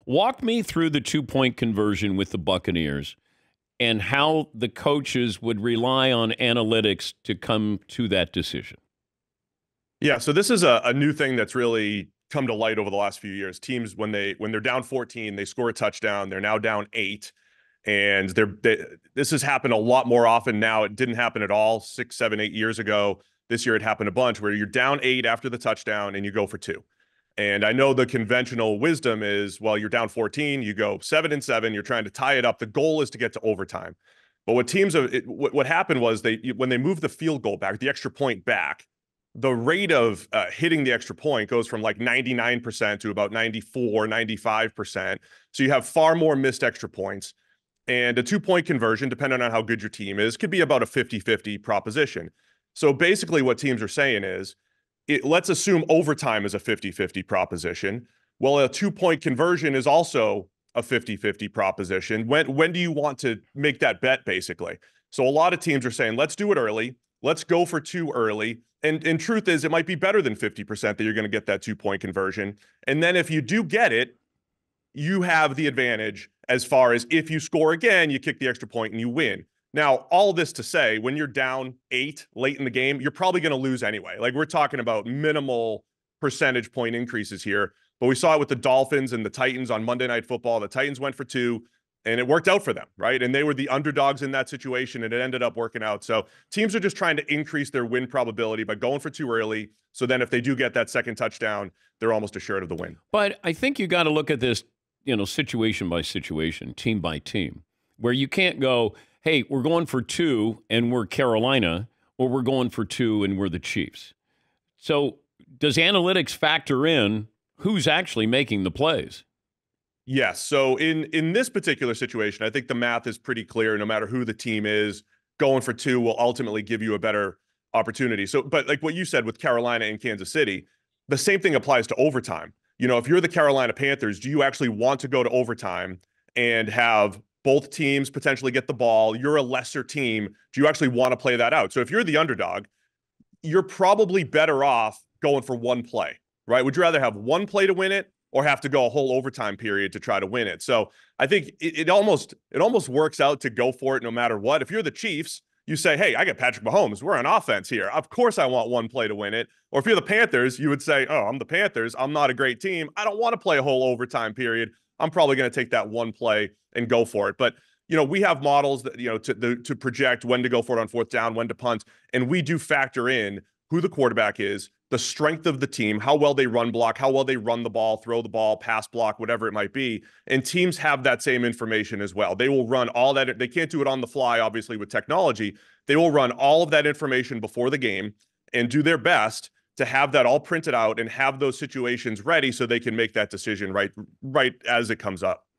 Walk me through the 2-point conversion with the Buccaneers and how the coaches would rely on analytics to come to that decision. Yeah, so this is a new thing that's really come to light over the last few years. Teams, when they're down 14, they score a touchdown. They're now down 8, and this has happened a lot more often now. It didn't happen at all 6, 7, 8 years ago. This year it happened a bunch, where you're down 8 after the touchdown and you go for 2. And I know the conventional wisdom is, well, you're down 14, you go 7-7, you're trying to tie it up. The goal is to get to overtime. But what happened was when they moved the field goal back, the extra point back, the rate of hitting the extra point goes from like 99% to about 94, 95%. So you have far more missed extra points. And a 2-point conversion, depending on how good your team is, could be about a 50-50 proposition. So basically what teams are saying is, let's assume overtime is a 50-50 proposition. Well, a 2-point conversion is also a 50-50 proposition. When do you want to make that bet, basically? So a lot of teams are saying, let's do it early. Let's go for 2 early. And truth is, it might be better than 50% that you're going to get that 2-point conversion. And then if you do get it, you have the advantage as far as if you score again, you kick the extra point and you win. Now, all this to say, when you're down 8 late in the game, you're probably going to lose anyway. Like, we're talking about minimal percentage point increases here. But we saw it with the Dolphins and the Titans on Monday Night Football. The Titans went for 2, and it worked out for them, right? And they were the underdogs in that situation, and it ended up working out. So teams are just trying to increase their win probability by going for 2 early. So then if they do get that second touchdown, they're almost assured of the win. But I think you got to look at this, situation by situation, team by team, where you can't go, hey, we're going for 2 and we're Carolina, or we're going for 2 and we're the Chiefs. So does analytics factor in who's actually making the plays? Yes. So in this particular situation, I think the math is pretty clear. No matter who the team is, going for 2 will ultimately give you a better opportunity. So, but like what you said with Carolina and Kansas City, the same thing applies to overtime. If you're the Carolina Panthers, do you actually want to go to overtime and have both teams potentially get the ball? You're a lesser team. Do you actually want to play that out? So if you're the underdog, you're probably better off going for 1 play, right? Would you rather have 1 play to win it, or have to go a whole overtime period to try to win it? So I think it almost works out to go for it no matter what. If you're the Chiefs, you say, hey, I got Patrick Mahomes. We're on offense here. Of course I want 1 play to win it. Or if you're the Panthers, you would say, oh, I'm the Panthers. I'm not a great team. I don't want to play a whole overtime period. I'm probably going to take that 1 play and go for it. But, we have models that, to project when to go for it on 4th down, when to punt. And we do factor in who the quarterback is, the strength of the team, how well they run block, how well they run the ball, throw the ball, pass block, whatever it might be. And teams have that same information as well. They will run all that. They can't do it on the fly, obviously, with technology. They will run all of that information before the game and do their best to have that all printed out and have those situations ready so they can make that decision right as it comes up.